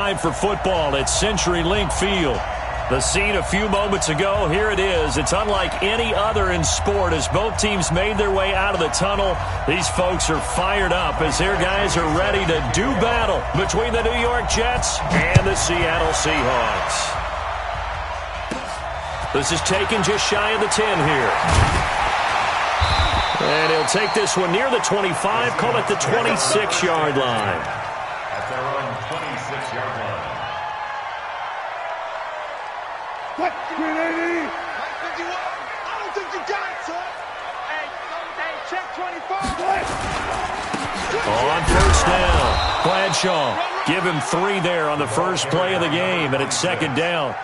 Time for football at CenturyLink Field. The scene a few moments ago, here it is. It's unlike any other in sport as both teams made their way out of the tunnel. These folks are fired up as their guys are ready to do battle between the New York Jets and the Seattle Seahawks. This is taken just shy of the 10 here. And he'll take this one near the 25, call it the 26-yard line. At their own 26-yard line. What? 380. 51. I don't think you got it, son. Hey, check 25. On first down, Bradshaw. Give him 3 there on the first play of the game, and it's second down.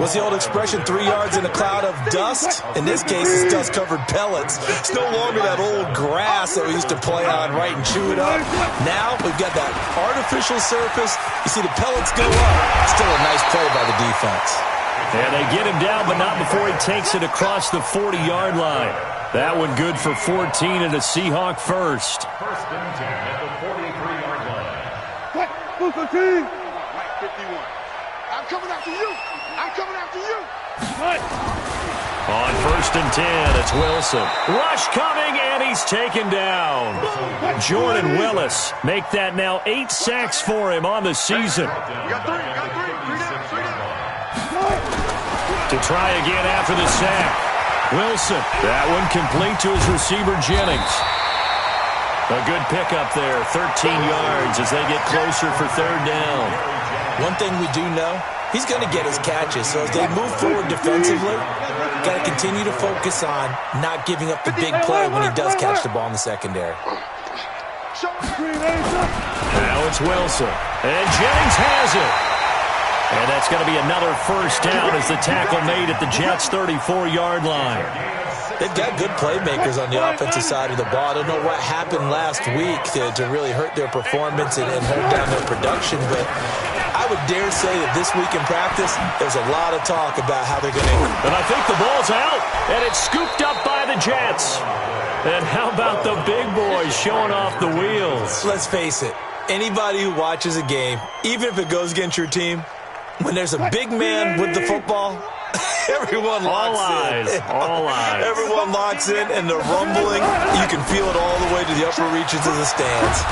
What's the old expression, 3 yards in a cloud of dust? In this case, it's dust-covered pellets. It's no longer that old grass that we used to play on, right, and chew it up. Now we've got that artificial surface. You see the pellets go up. Still a nice play by the defense. And they get him down, but not before he takes it across the 40-yard line. That one good for 14 and a Seahawk first. First and 10 at the 43-yard line. What? Booker T. Right, 51. I'm coming after you. I'm coming after you. What? On first and 10, it's Wilson. Rush coming, and he's taken down. Jordan Willis make that now 8 sacks for him on the season. You got 3. Three down. To try again after the sack. Wilson, that one complete to his receiver Jennings. A good pickup there, 13 yards as they get closer for third down. One thing we do know, he's going to get his catches. So as they move forward defensively, got to continue to focus on not giving up the big play when he does catch the ball in the secondary. Now it's Wilson. And Jennings has it. And that's going to be another first down as the tackle made at the Jets' 34-yard line. They've got good playmakers on the offensive side of the ball. I don't know what happened last week to really hurt their performance and hold down their production, but I would dare say that this week in practice, there's a lot of talk about how they're going to... And I think the ball's out, and it's scooped up by the Jets. And how about the big boys showing off the wheels? Let's face it, anybody who watches a game, even if it goes against your team, when there's a big man with the football, everyone locks in. All eyes. Everyone locks in, and the rumbling, you can feel it all the way to the upper reaches of the stands.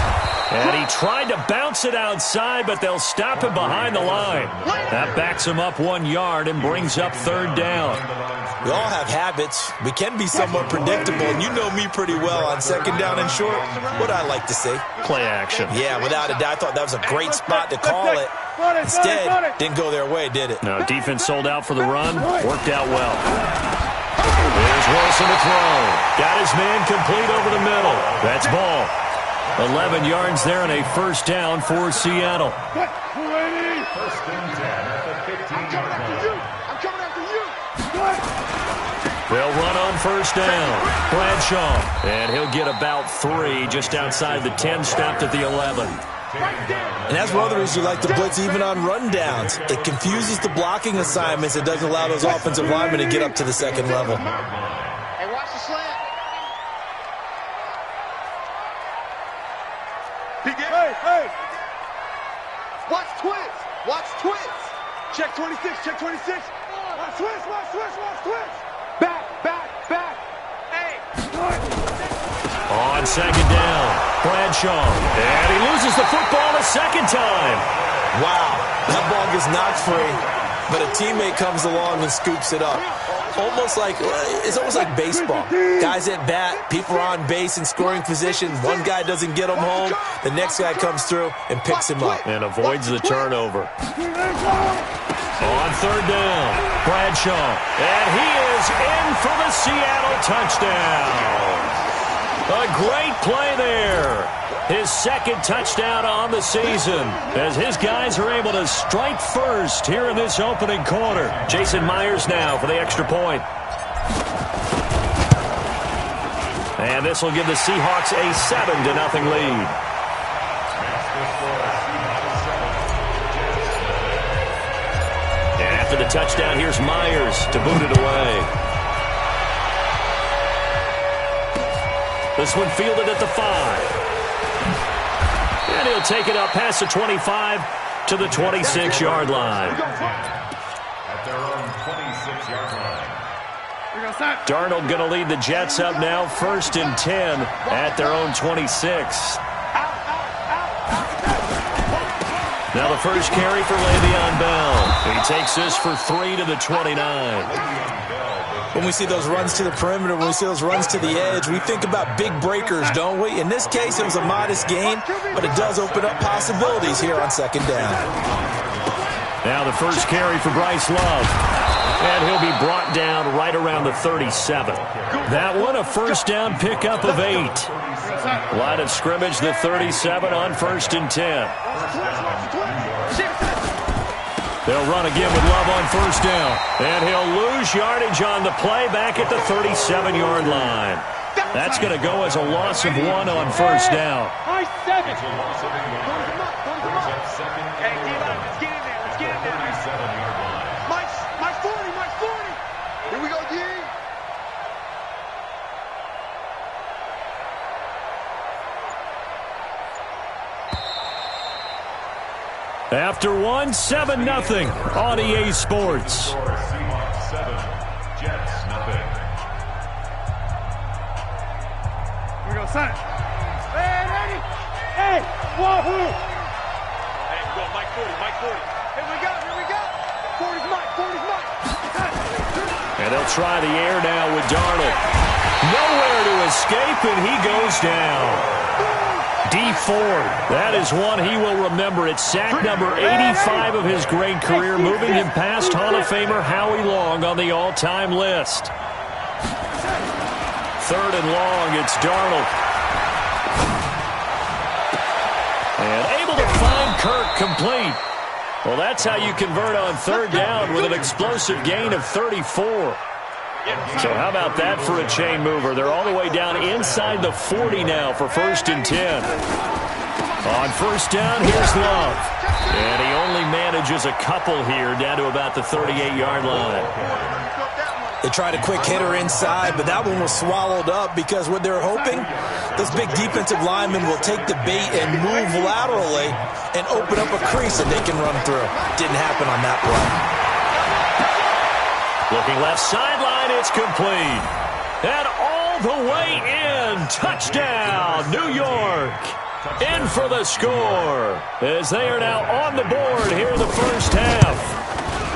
And he tried to bounce it outside, but they'll stop him behind the line. That backs him up 1 yard and brings up third down. We all have habits. We can be somewhat predictable, and you know me pretty well on second down and short. What I like to say? Play action. Yeah, without a doubt. I thought that was a great spot to call it. Instead, didn't go their way, did it? No, defense sold out for the run. Worked out well. There's Wilson to throw. Got his man complete over the middle. That's ball. 11 yards there and a first down for Seattle. First and 10 at the 15-yard line. I'm coming after you. They'll run on first down. Bradshaw. And he'll get about 3 just outside the 10, stopped at the 11. And that's one of the reasons you like to blitz even on rundowns. It confuses the blocking assignments. It doesn't allow those offensive linemen to get up to the second level. Hey, watch the slant. Hey. Watch twins. Watch twins. Check 26. Check 26. Watch twins. Back. Hey. On second down, Bradshaw. And he loses the football a second time. Wow, that ball gets knocked free, but a teammate comes along and scoops it up. It's almost like baseball. Guys at bat, people are on base in scoring position. One guy doesn't get him home. The next guy comes through and picks him up. And avoids the turnover. On third down, Bradshaw. And he is in for the Seattle touchdown. A great play there. His second touchdown on the season as his guys are able to strike first here in this opening quarter. Jason Myers now for the extra point. And this will give the Seahawks a 7-0 lead. And after the touchdown, here's Myers to boot it away. This one fielded at the 5. And he'll take it up past the 25 to the 26-yard line. At their own 26-yard line. Darnold going to lead the Jets up now, 1st and 10 at their own 26. Now the first carry for Le'Veon Bell. He takes this for 3 to the 29. When we see those runs to the perimeter, when we see those runs to the edge, we think about big breakers, don't we? In this case, it was a modest gain, but it does open up possibilities here on 2nd down. Now the first carry for Bryce Love. And he'll be brought down right around the 37. That one, a 1st down pickup of 8. Line of scrimmage, the 37 on 1st and 10. They'll run again with Love on 1st down. And he'll lose yardage on the play back at the 37-yard line. That's going to go as a loss of 1 on 1st down. Hey, D-line, let's get in there. Let's get in there. My 40. Here we go, D. After 1, 7-0 on EA Sports. Seahawks 7, Jets 0. Here we go, son. Hey, ready? Hey, wahoo! Hey, go, Mike 40. Here we go. 40's Mike. And they'll try the air now with Darnold. Nowhere to escape, and he goes down. D Ford, that is one he will remember. It's sack number 85 of his great career, moving him past Hall of Famer Howie Long on the all-time list. 3rd and long, it's Darnold. And able to find Kirk complete. Well, that's how you convert on 3rd down with an explosive gain of 34. So how about that for a chain mover? They're all the way down inside the 40 now for 1st and 10. On 1st down, here's Love. And he only manages a couple here down to about the 38-yard line. They tried a quick hitter inside, but that one was swallowed up because what they're hoping, this big defensive lineman will take the bait and move laterally and open up a crease that they can run through. Didn't happen on that play. Looking left sideline, it's complete. And all the way in. Touchdown, New York. In for the score as they are now on the board here in the first half.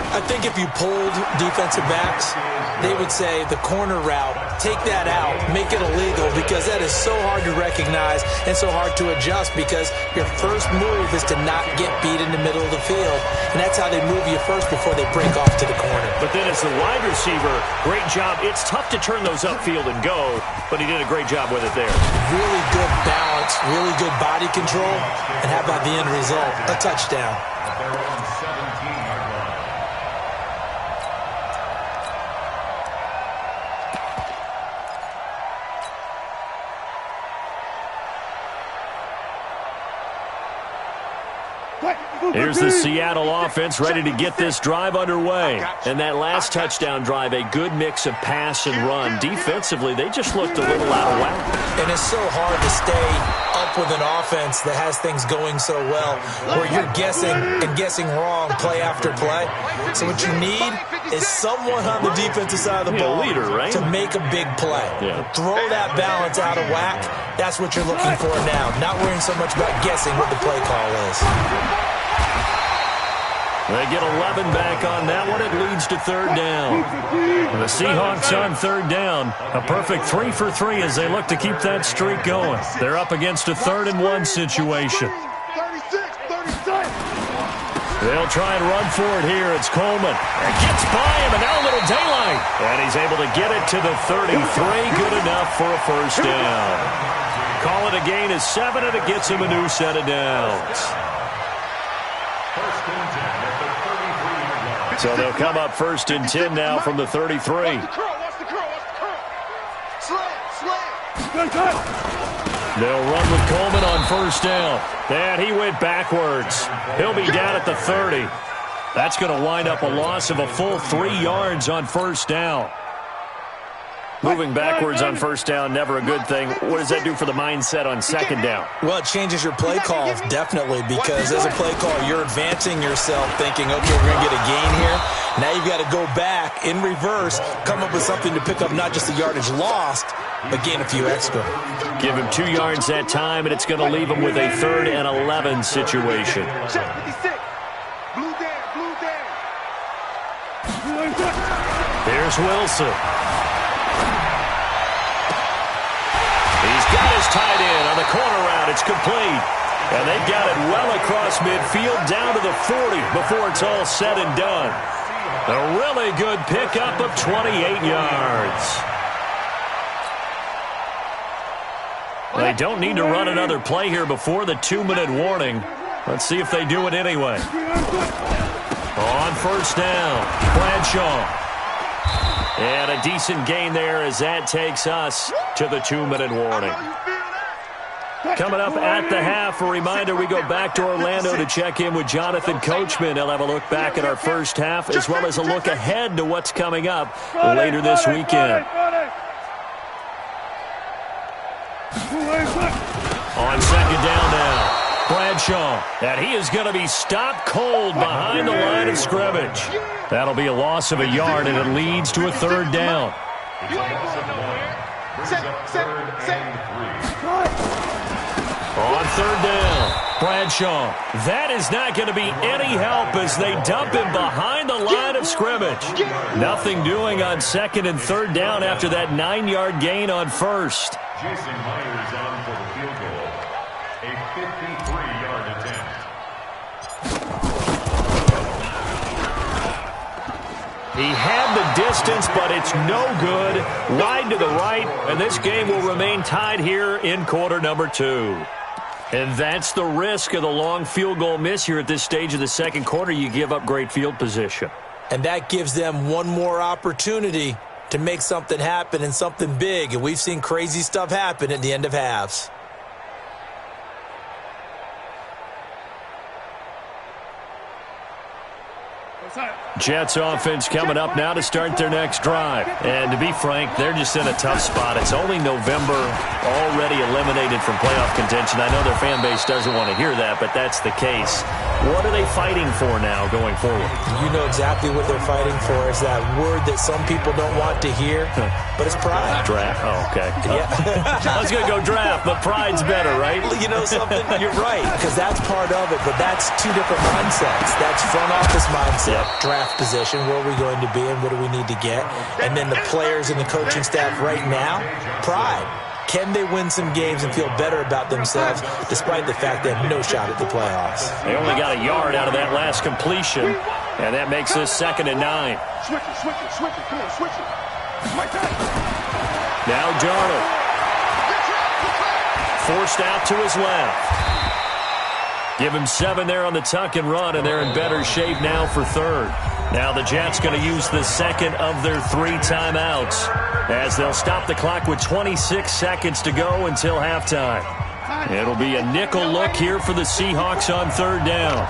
I think if you pulled defensive backs, they would say the corner route, take that out, make it illegal, because that is so hard to recognize and so hard to adjust, because your first move is to not get beat in the middle of the field, and that's how they move you first before they break off to the corner. But then as the wide receiver, great job. It's tough to turn those upfield and go, but he did a great job with it there. Really good balance, really good body control, and how about the end result? A touchdown. Their own 17-yard line. Here's the Seattle offense ready to get this drive underway. And that last touchdown drive, a good mix of pass and run. Defensively, they just looked a little out of whack. And it's so hard to stay up with an offense that has things going so well, where you're guessing and guessing wrong play after play. So what you need is someone on the defensive side of the ball leader, right? to make a big play. Yeah. Throw that balance out of whack. That's what you're looking for now. Not worrying so much about guessing what the play call is. They get 11 back on that one. It leads to 3rd down. And the Seahawks on 3rd down. A perfect 3 for 3 as they look to keep that streak going. They're up against a 3rd and 1 situation. 36. They'll try and run for it here. It's Coleman. And gets by him, and now a little daylight. And he's able to get it to the 33. Good enough for a 1st down. Call it a gain of 7, and it gets him a new set of downs. First and 10 at the 33-yard line. So they'll come up 1st and 10 now from the 33. Watch the curl. Slam. They'll run with Coleman on 1st down. And he went backwards. He'll be down at the 30. That's going to wind up a loss of a full 3 yards on 1st down. Moving backwards on first down, never a good thing. What does that do for the mindset on second down? Well, it changes your play calls, definitely, because as a play caller, you're advancing yourself thinking, okay, we're going to get a gain here. Now you've got to go back in reverse, come up with something to pick up not just the yardage lost, but gain a few extra. Give him 2 yards that time, and it's going to leave him with a 3rd and 11 situation. Check 56. Blue down. Here's Wilson. He's got his tight end on the corner route. It's complete. And they've got it well across midfield down to the 40 before it's all said and done. A really good pickup of 28 yards. They don't need to run another play here before the 2-minute warning. Let's see if they do it anyway. On first down, Bradshaw. And a decent gain there as that takes us to the 2-minute warning. Coming up at the half, a reminder, we go back to Orlando to check in with Jonathan Coachman. He'll have a look back at our first half as well as a look ahead to what's coming up later this weekend. On second down now, Bradshaw. And he is going to be stopped cold behind the line of scrimmage. That'll be a loss of a yard, and it leads to a 3rd down. On 3rd down, Bradshaw. That is not going to be any help as they dump him behind the line of scrimmage. Nothing doing on 2nd and 3rd down after that 9-yard gain on 1st. Jason Myers on for the field goal. A 53-yard attempt. He had the distance, but it's no good. Wide to the right, and this game will remain tied here in quarter number 2. And that's the risk of the long field goal miss here at this stage of the second quarter. You give up great field position. And that gives them one more opportunity to make something happen and something big. And we've seen crazy stuff happen at the end of halves. Jets offense coming up now to start their next drive. And to be frank, they're just in a tough spot. It's only November, already eliminated from playoff contention. I know their fan base doesn't want to hear that, but that's the case. What are they fighting for now going forward? You know exactly what they're fighting for. Is that word that some people don't want to hear, but it's pride. Draft. Oh, okay. Yeah. I was going to go draft, but pride's better, right? You know something? You're right, because that's part of it, but that's two different mindsets. That's front office mindset, draft position, where are we going to be and what do we need to get? And then the players and the coaching staff right now, pride. Can they win some games and feel better about themselves despite the fact they have no shot at the playoffs? They only got a yard out of that last completion, and that makes this 2nd and 9. Switch it. Come on, switch it. Now Darnold. Forced out to his left. Give him 7 there on the tuck and run, and they're in better shape now for 3rd. Now the Jets going to use the 2nd of their 3 timeouts as they'll stop the clock with 26 seconds to go until halftime. It'll be a nickel look here for the Seahawks on 3rd down.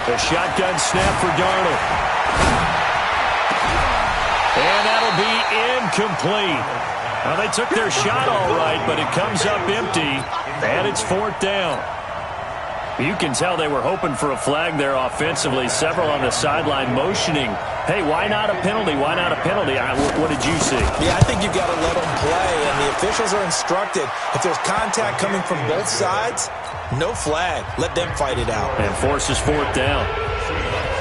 The shotgun snap for Darnold. And that'll be incomplete. Well, they took their shot all right, but it comes up empty, and it's 4th down. You can tell they were hoping for a flag there offensively. Several on the sideline motioning, hey, why not a penalty? Why not a penalty? What did you see? Yeah, I think you've got to let them play, and the officials are instructed. If there's contact coming from both sides, no flag. Let them fight it out. And forces 4th down.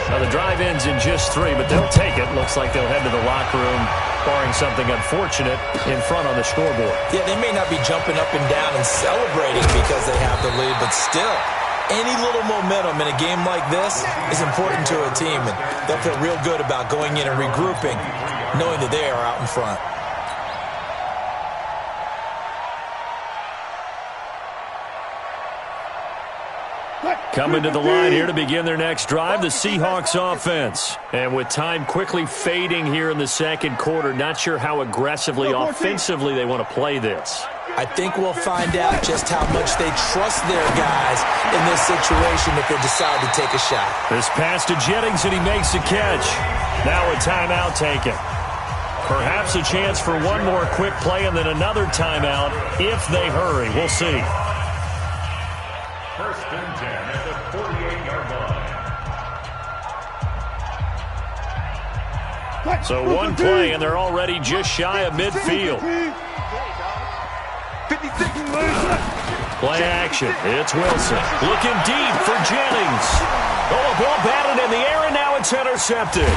Now the drive ends in just 3, but they'll take it. Looks like they'll head to the locker room, barring something unfortunate in front on the scoreboard. Yeah, they may not be jumping up and down and celebrating because they have the lead, but still, any little momentum in a game like this is important to a team, and they'll feel real good about going in and regrouping, knowing that they are out in front. Coming to the line here to begin their next drive, the Seahawks offense. And with time quickly fading here in the second quarter, not sure how aggressively, offensively they want to play this. I think we'll find out just how much they trust their guys in this situation if they decide to take a shot. This pass to Jennings, and he makes a catch. Now a timeout taken. Perhaps a chance for one more quick play and then another timeout if they hurry. We'll see. First and 10 at the 48-yard line. So one play, and they're already just shy of midfield. 56. Play action. It's Wilson. Looking deep for Jennings. Oh, a ball batted in the air, and now it's intercepted.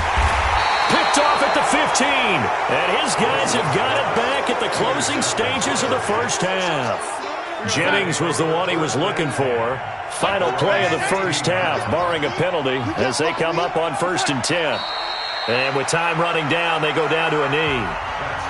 Picked off at the 15. And his guys have got it back at the closing stages of the first half. Jennings was the one he was looking for. Final play of the first half, barring a penalty, as they come up on 1st and 10. And with time running down, they go down to a knee.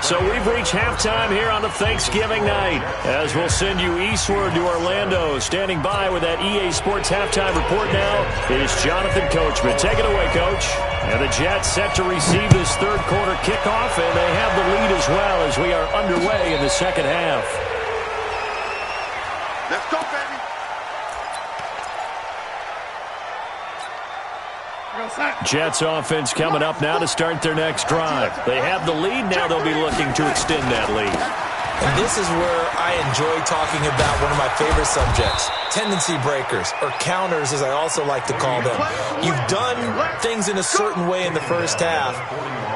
So we've reached halftime here on the Thanksgiving night, as we'll send you eastward to Orlando. Standing by with that EA Sports halftime report now is Jonathan Coachman. Take it away, Coach. And the Jets set to receive this third quarter kickoff, and they have the lead as well as we are underway in the second half. Let's go, baby. Jets offense coming up now to start their next drive. They have the lead. Now they'll be looking to extend that lead. And this is where I enjoy talking about one of my favorite subjects, tendency breakers, or counters as I also like to call them. You've done things in a certain way in the first half,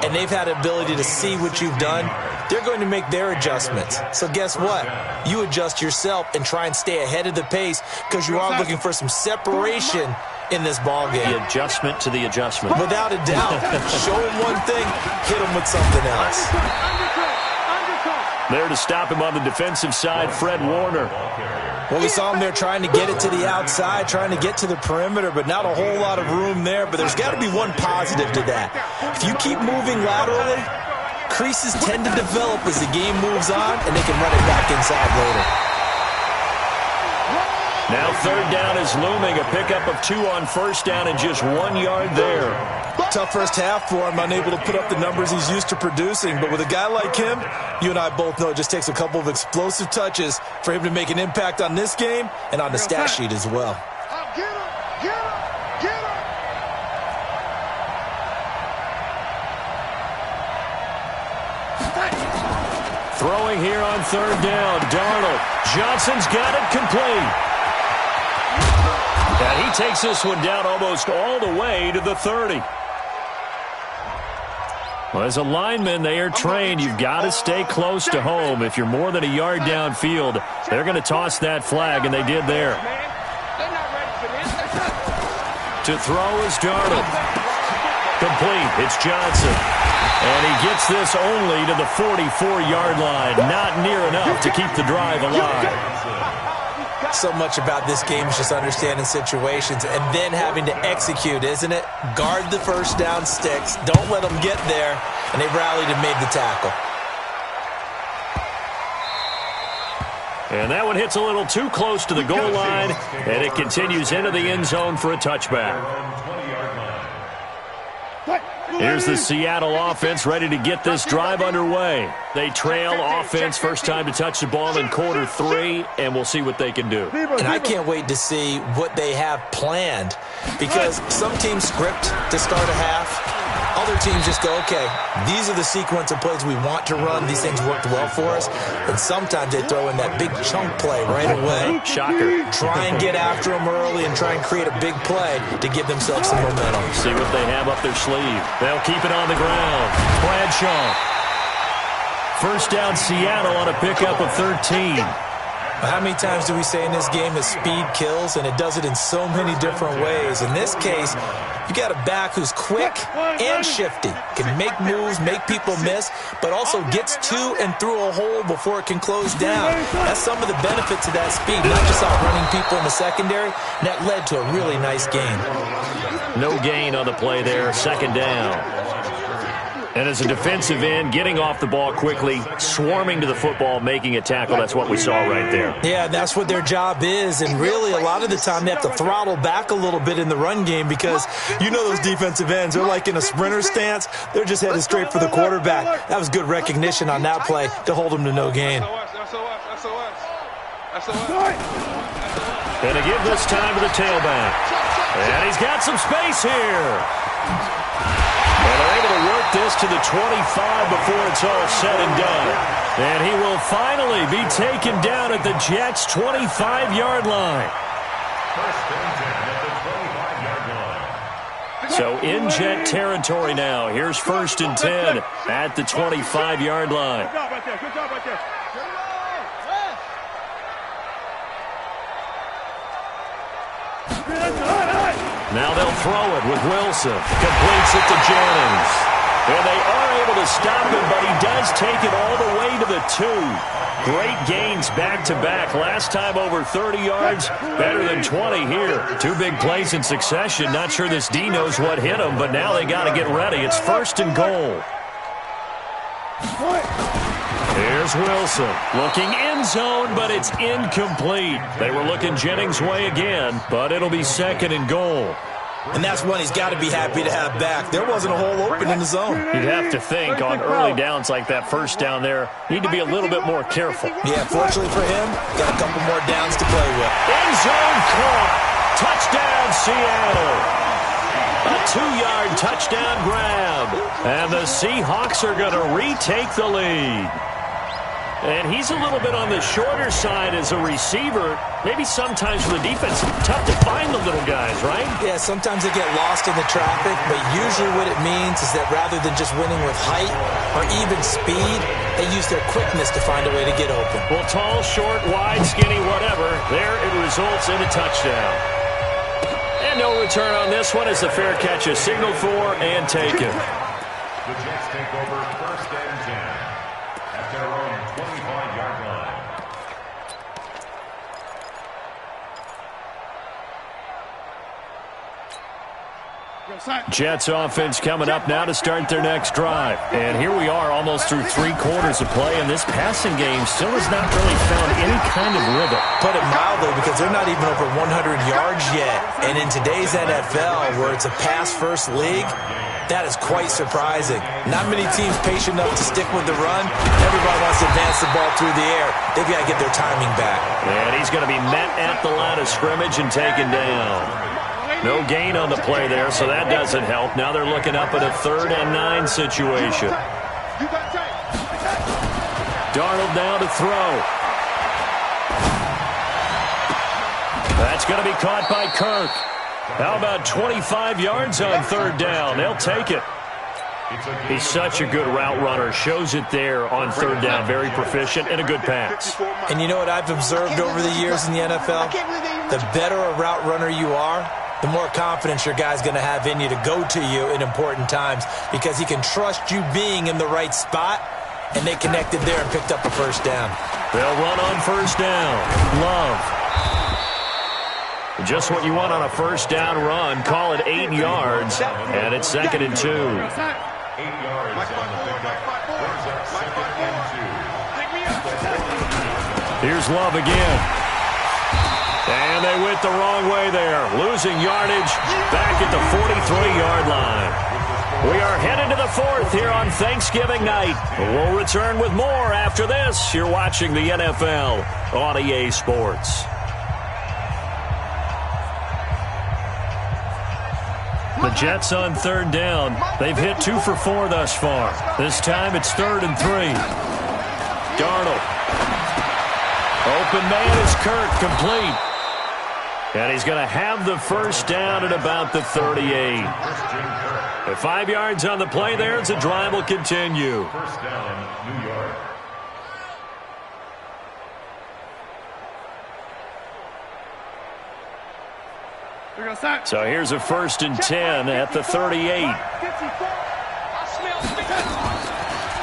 and they've had the ability to see what you've done. They're going to make their adjustments. So guess what? You adjust yourself and try and stay ahead of the pace because you are looking for some separation in this ball game. The adjustment to the adjustment. Without a doubt. Show him one thing, hit him with something else. There to stop him on the defensive side, Fred Warner. Well, we saw him there trying to get it to the outside, trying to get to the perimeter, but not a whole lot of room there. But there's got to be one positive to that. If you keep moving laterally, creases tend to develop as the game moves on, and they can run it back inside later. Now third down is looming. A pickup of 2 on first down and just 1 yard there. Tough first half for him, unable to put up the numbers he's used to producing. But with a guy like him, you and I both know it just takes a couple of explosive touches for him to make an impact on this game and on the stat sheet as well. Get him, get him, get him. Throwing here on third down, Darnold. Johnson's got it complete. And he takes this one down almost all the way to the 30. Well, as a lineman, they are trained. You've got to stay close to home. If you're more than a yard downfield, they're going to toss that flag, and they did there. To throw is Darnold. Complete. It's Johnson. And he gets this only to the 44-yard line. Not near enough to keep the drive alive. So much about this game is just understanding situations and then having to execute, isn't it? Guard the first down sticks. Don't let them get there. And they rallied and made the tackle. And that one hits a little too close to the goal line, and it continues into the end zone for a touchback. Here's the Seattle offense ready to get this drive underway. They trail offense first time to touch the ball in quarter 3, and we'll see what they can do. And I can't wait to see what they have planned, because some teams script to start a half. Other teams just go, okay, these are the sequence of plays we want to run. These things worked well for us. And sometimes they throw in that big chunk play right away. Shocker. Try and get after them early and try and create a big play to give themselves some momentum. See what they have up their sleeve. They'll keep it on the ground. Bradshaw. First down Seattle on a pickup of 13. How many times do we say in this game that speed kills, and it does it in so many different ways? In this case, you got a back who's quick and shifty, can make moves, make people miss, but also gets to and through a hole before it can close down. That's some of the benefits of that speed, not just outrunning people in the secondary, and that led to a really nice gain. No gain on the play there, second down. And as a defensive end, getting off the ball quickly, swarming to the football, making a tackle, that's what we saw right there. Yeah, that's what their job is, and really a lot of the time they have to throttle back a little bit in the run game because you know those defensive ends, they're like in a sprinter stance. They're just headed straight for the quarterback. That was good recognition on that play to hold them to no gain. Going to give this time to the tailback. And he's got some space here. And they're able to work get this to the 25 before it's all said and done. And he will finally be taken down at the Jets' 25-yard line. First and 10 at the 25-yard line. So in Jet territory now. Here's first and 10 at the 25-yard line. Good job right there. Good job right there. Now they'll throw it with Wilson. Completes it to Jennings. And they are able to stop him, but he does take it all the way to the 2. Great gains back-to-back. Last time over 30 yards, better than 20 here. 2 big plays in succession. Not sure this D knows what hit him, but now they got to get ready. It's first and goal. Here's Wilson, looking end zone, but it's incomplete. They were looking Jennings' way again, but it'll be second and goal. And that's one he's got to be happy to have back. There wasn't a hole open in the zone. You'd have to think on early downs like that first down there, need to be a little bit more careful. Yeah, fortunately for him, got a couple more downs to play with. End zone caught. Touchdown, Seattle. A 2-yard touchdown grab. And the Seahawks are going to retake the lead. And he's a little bit on the shorter side as a receiver. Maybe sometimes for the defense, tough to find the little guys, right? Yeah, sometimes they get lost in the traffic, but usually what it means is that rather than just winning with height or even speed, they use their quickness to find a way to get open. Well, tall, short, wide, skinny, whatever, there it results in a touchdown. And no return on this one as the fair catch is signaled for and taken. The Jets take over first and 10 at their own 25-yard line. Jets offense coming up now to start their next drive. And here we are almost through 3 quarters of play, and this passing game still has not really found any kind of rhythm. Put it mildly, because they're not even over 100 yards yet. And in today's NFL, where it's a pass-first league, that is quite surprising. Not many teams patient enough to stick with the run. Everybody wants to advance the ball through the air. They've got to get their timing back. And he's going to be met at the line of scrimmage and taken down. No gain on the play there, so that doesn't help. Now they're looking up at a 3rd and 9 situation. Darnold now to throw. That's going to be caught by Kirk. How about 25 yards on 3rd down? They'll take it. He's such a good route runner. Shows it there on 3rd down. Very proficient and a good pass. And you know what I've observed over the years in the NFL? The better a route runner you are, the more confidence your guy's going to have in you to go to you in important times, because he can trust you being in the right spot, and they connected there and picked up a 1st down. They'll run on 1st down. Love. Just what you want on a 1st down run. Call it 8 yards, and it's 2nd and 2. 8 yards on the pickup. Brings up 2nd and 2. Here's Love again. And they went the wrong way there. Losing yardage back at the 43-yard line. We are headed to the 4th here on Thanksgiving night. We'll return with more after this. You're watching the NFL on EA Sports. The Jets on 3rd down. They've hit 2 for 4 thus far. This time it's 3rd and 3. Darnold. Open man is Kirk, complete. And he's going to have the 1st down at about the 38. At 5 yards on the play there, as the drive will continue. 1st down, New York. So here's a 1st and 10 at the 38.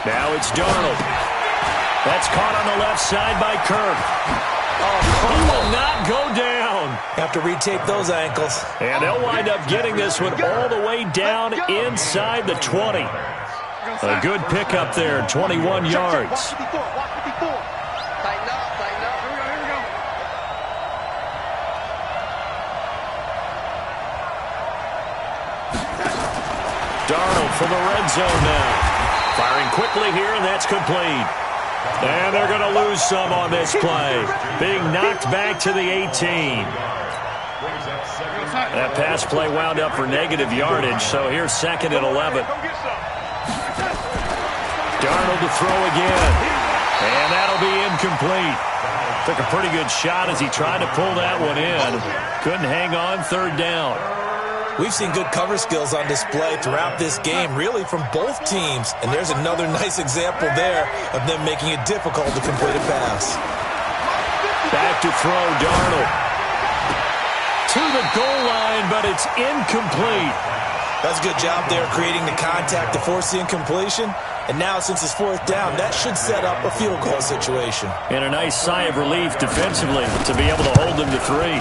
Now it's Darnold. That's caught on the left side by Kirk. He will not go down. Have to retape those ankles. And they'll wind up getting this one all the way down inside the 20. A good pickup there, 21 yards. Darnold from the red zone now. Firing quickly here, and that's complete. And they're going to lose some on this play. Being knocked back to the 18. That pass play wound up for negative yardage, so here's 2nd and 11. Darnold to throw again. And that'll be incomplete. Took a pretty good shot as he tried to pull that one in. Couldn't hang on third down. We've seen good cover skills on display throughout this game, really from both teams. And there's another nice example there of them making it difficult to complete a pass. Back to throw, Darnold. To the goal line, but it's incomplete. That's a good job there creating the contact to force the incompletion. And now, since it's fourth down, that should set up a field goal situation. And a nice sigh of relief defensively to be able to hold them to 3.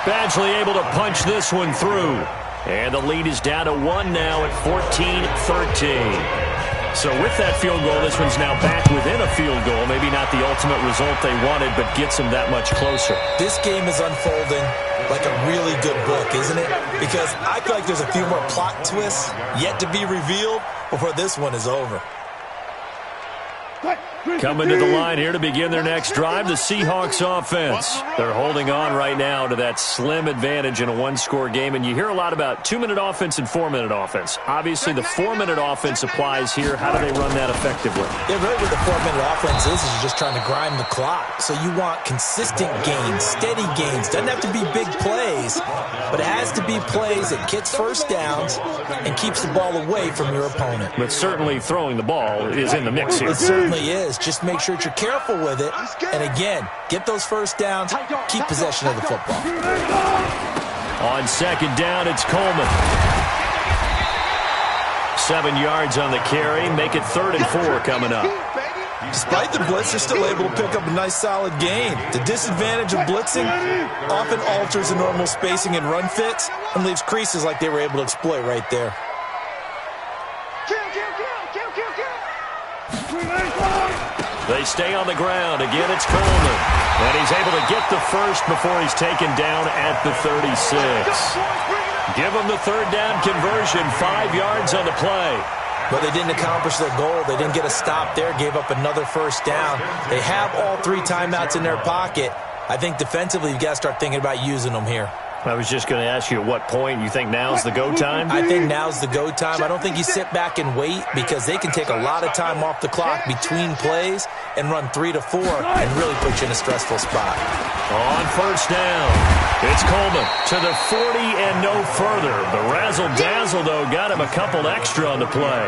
Badgley able to punch this one through. And the lead is down to 1 now at 14-13. So with that field goal, this one's now back within a field goal. Maybe not the ultimate result they wanted, but gets them that much closer. This game is unfolding like a really good book, isn't it? Because I feel like there's a few more plot twists yet to be revealed before this one is over. Coming to the line here to begin their next drive, the Seahawks offense. They're holding on right now to that slim advantage in a one-score game, and you hear a lot about 2-minute offense and 4-minute offense. Obviously, the 4-minute offense applies here. How do they run that effectively? Yeah, really what the 4-minute offense is you're just trying to grind the clock. So you want consistent gains, steady gains. Doesn't have to be big plays, but it has to be plays that gets first downs and keeps the ball away from your opponent. But certainly throwing the ball is in the mix here. It certainly is. Just make sure that you're careful with it. And again, get those first downs, keep possession of the football. On second down, it's Coleman. 7 yards on the carry. Make it 3rd and 4 coming up. Despite the blitz, they're still able to pick up a nice solid gain. The disadvantage of blitzing often alters the normal spacing and run fits and leaves creases like they were able to exploit right there. They stay on the ground. Again, it's Coleman. And he's able to get the first before he's taken down at the 36. Give them the third down conversion. 5 yards on the play. But they didn't accomplish their goal. They didn't get a stop there. Gave up another first down. They have all 3 timeouts in their pocket. I think defensively you've got to start thinking about using them here. I was just going to ask you at what point you think now's the go time? I think now's the go time. I don't think you sit back and wait because they can take a lot of time off the clock between plays and run 3 to 4 and really put you in a stressful spot. On first down, it's Coleman to the 40 and no further. The razzle-dazzle, though, got him a couple extra on the play.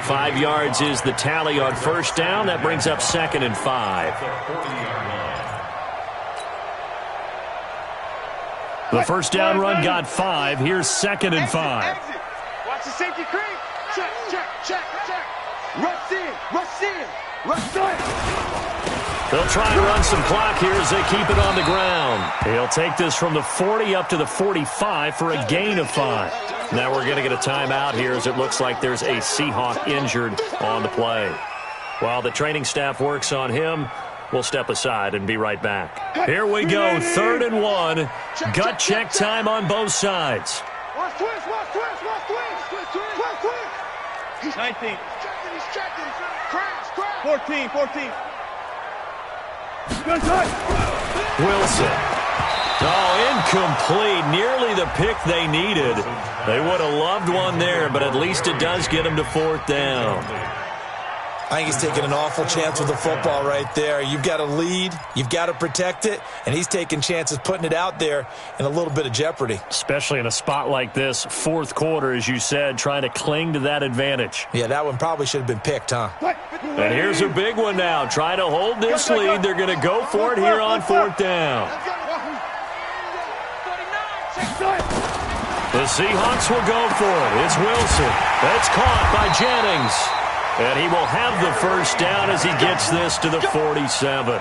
5 yards is the tally on first down. That brings up 2nd and 5. The first down run got 5. Here's 2nd and 5. Watch the safety creep. Check, check, check, check. Rush in, rush in, rush in. They'll try and run some clock here as they keep it on the ground. He'll take this from the 40 up to the 45 for a gain of 5. Now we're going to get a timeout here as it looks like there's a Seahawk injured on the play. While the training staff works on him, we'll step aside and be right back. Here we go, 3rd and 1. Gut check time on both sides. Watch twist, watch twist, watch twist. Twist, twist. He's 19. He's checking. Crash, crash. 14, 14. Wilson. Oh, incomplete. Nearly the pick they needed. They would have loved one there, but at least it does get them to 4th down. I think he's taking an awful chance with the football right there. You've got to lead, you've got to protect it, and he's taking chances putting it out there in a little bit of jeopardy. Especially in a spot like this, 4th quarter, as you said, trying to cling to that advantage. Yeah, that one probably should have been picked, huh? And here's a big one now. Trying to hold this lead. They're going to go for it here on 4th down. The Seahawks will go for it. It's Wilson. That's caught by Jennings. And he will have the first down as he gets this to the 47.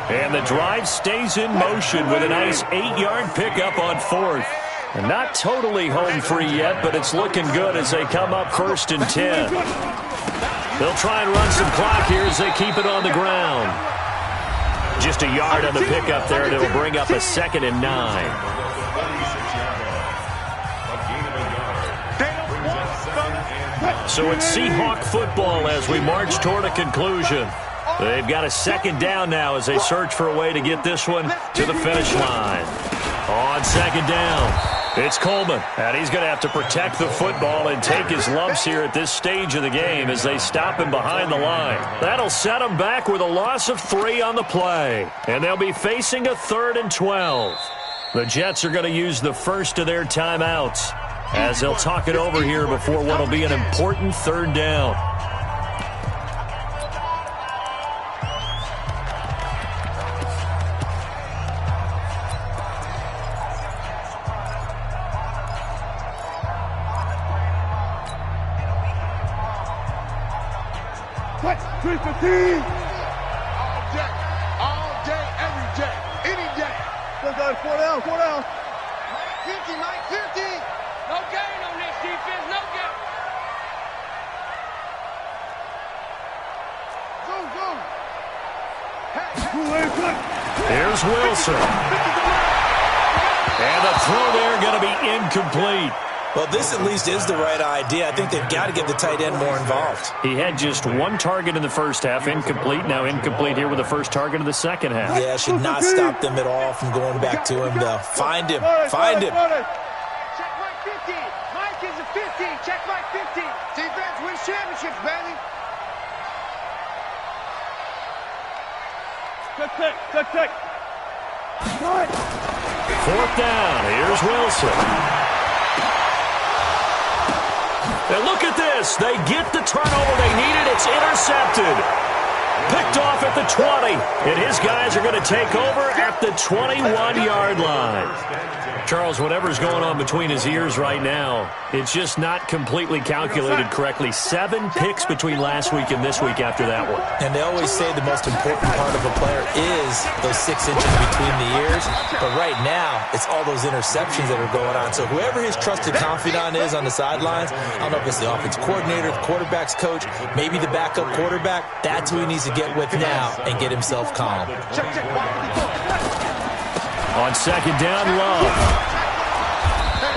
And the drive stays in motion with a nice 8-yard pickup on 4th. And not totally home free yet, but it's looking good as they come up 1st and 10. They'll try and run some clock here as they keep it on the ground. Just a yard on the pickup there, and it'll bring up a 2nd and 9. So it's Seahawk football as we march toward a conclusion. They've got a 2nd down now as they search for a way to get this one to the finish line. On 2nd down, It's Coleman, and he's going to have to protect the football and take his lumps here at this stage of the game as they stop him behind the line. That'll set him back with a loss of 3 on the play, and they'll be facing a 3rd and 12. The Jets are going to use the first of their timeouts as they'll talk it over here before what will be an important 3rd down. All day, every day, any day. Let's go, 4 down, 4 down. Mike 50, Mike 50. No gain on this defense, no gain. Zoom. Here's Wilson. And the throw there going to be incomplete. Well, this at least is the right idea. I think they've got to get the tight end more involved. He had just 1 target in the first half, incomplete. Now incomplete here with the first target of the second half. Yeah, should not stop them at all from going back to him, though. Find him. Find him. Check Mike 50. Mike is a 50. Check Mike 50. Defense wins championships, baby. Check. 4th down. Here's Wilson. And look at this. They get the turnover they needed. It's intercepted. Picked off at the 20. And his guys are going to take over at the 21-yard line. Charles, whatever's going on between his ears right now, it's just not completely calculated correctly. 7 picks between last week and this week after that one. And they always say the most important part of a player is those 6 inches between the ears. But right now, it's all those interceptions that are going on. So whoever his trusted confidant is on the sidelines, I don't know if it's the offense coordinator, the quarterback's coach, maybe the backup quarterback, that's who he needs to get with now and get himself calm. On 2nd down, Love.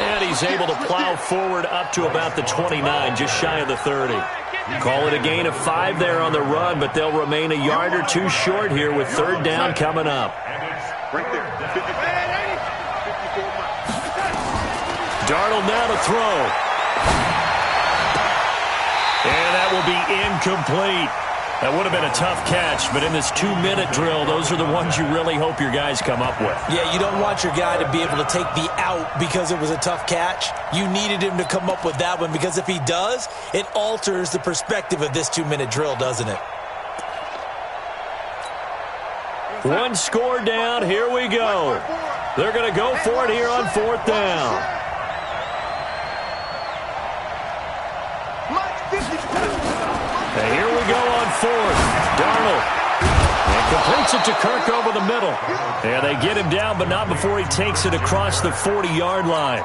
And he's able to plow forward up to about the 29, just shy of the 30. Call it a gain of 5 there on the run, but they'll remain a yard or 2 short here with 3rd down coming up. Darnold now to throw. And that will be incomplete. That would have been a tough catch, but in this 2-minute drill, those are the ones you really hope your guys come up with. Yeah, you don't want your guy to be able to take the out because it was a tough catch. You needed him to come up with that one because if he does, it alters the perspective of this 2-minute drill, doesn't it? 1 score down. Here we go. They're going to go for it here on 4th down. And here we go on 4th. Darnold. And completes it to Kirk over the middle. And they get him down, but not before he takes it across the 40-yard line.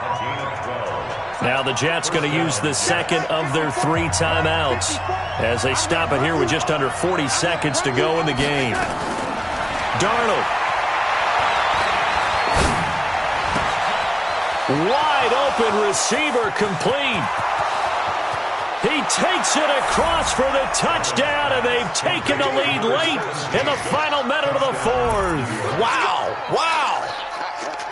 Now the Jets going to use the 2nd of their 3 timeouts as they stop it here with just under 40 seconds to go in the game. Darnold. Wide open receiver complete. He takes it across for the touchdown, and they've taken the lead late in the final minute of the 4th. Wow. Wow.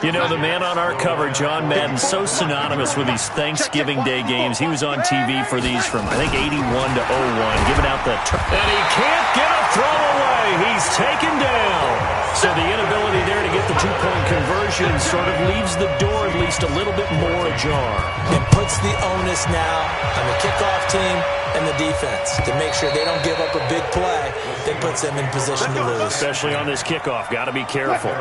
You know, the man on our cover, John Madden, so synonymous with these Thanksgiving Day games. He was on TV for these from, I think, 81 to 01, giving out the and he can't get a throw away. He's taken down. So the inability there to get the 2-point conversion sort of leaves the door at least a little bit more ajar. It puts the onus now on the kickoff team and the defense to make sure they don't give up a big play that puts them in position to lose. Especially on this kickoff. Got to be careful.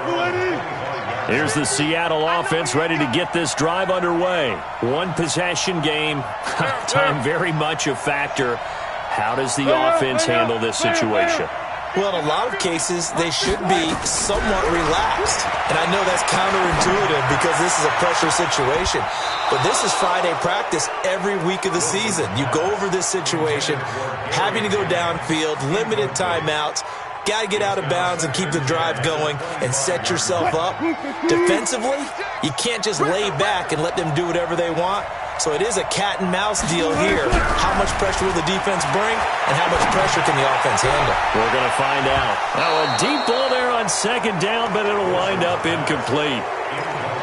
Here's the Seattle offense ready to get this drive underway. 1 possession game. Time very much a factor. How does the offense handle this situation? Well, in a lot of cases, they should be somewhat relaxed. And I know that's counterintuitive because this is a pressure situation. But this is Friday practice every week of the season. You go over this situation, having to go downfield, limited timeouts, got to get out of bounds and keep the drive going and set yourself up. Defensively, you can't just lay back and let them do whatever they want. So it is a cat and mouse deal here. How much pressure will the defense bring, and how much pressure can the offense handle? We're going to find out. Oh, a deep ball there on second down, but it'll wind up incomplete.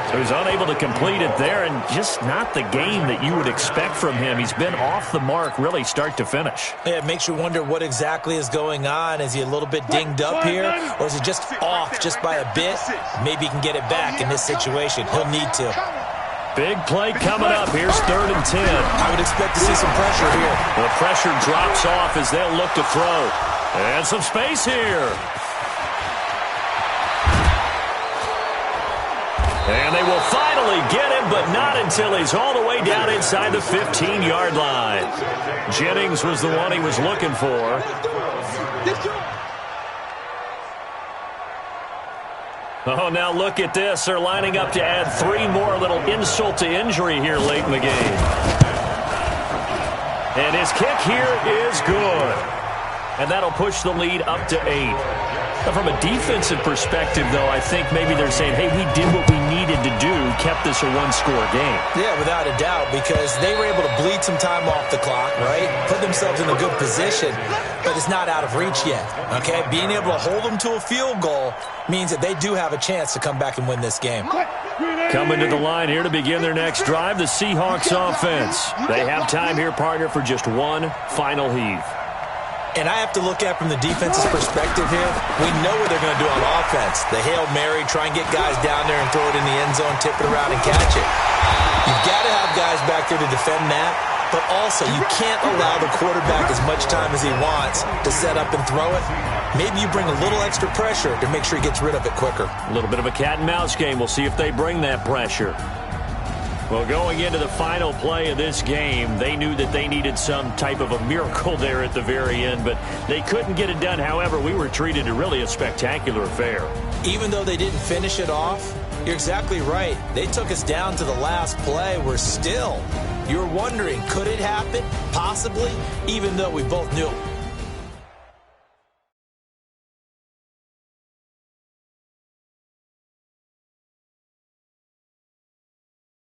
So he's unable to complete it there, and just not the game that you would expect from him. He's been off the mark really start to finish. Yeah, it makes you wonder what exactly is going on. Is he a little bit dinged up here, or is he just off just by a bit? Maybe he can get it back in this situation. He'll need to. Big play coming up. Here's 3rd and 10. I would expect to see some pressure here. The pressure drops off as they'll look to throw. And some space here. And they will finally get him, but not until he's all the way down inside the 15-yard line. Jennings was the one he was looking for. Oh, now look at this. They're lining up to add 3 more, a little insult to injury here late in the game. And his kick here is good. And that'll push the lead up to 8. Now, from a defensive perspective, though, I think maybe they're saying, hey, we did what we needed to do, kept this a one-score game. Yeah, without a doubt, because they were able to bleed some time off the clock, right? Put themselves in a good position, but it's not out of reach yet, okay? Being able to hold them to a field goal means that they do have a chance to come back and win this game. Coming to the line here to begin their next drive, the Seahawks offense. They have time here, partner, for just one final heave. And I have to look at from the defense's perspective here. We know what they're going to do on offense. The Hail Mary, try and get guys down there and throw it in the end zone, tip it around and catch it. You've got to have guys back there to defend that, but also you can't allow the quarterback as much time as he wants to set up and throw it. Maybe you bring a little extra pressure to make sure he gets rid of it quicker. A little bit of a cat and mouse game. We'll see if they bring that pressure. Well, going into the final play of this game, they knew that they needed some type of a miracle there at the very end, but they couldn't get it done. However, we were treated to really a spectacular affair. Even though they didn't finish it off, you're exactly right. They took us down to the last play. We're still, you're wondering, could it happen? Possibly, even though we both knew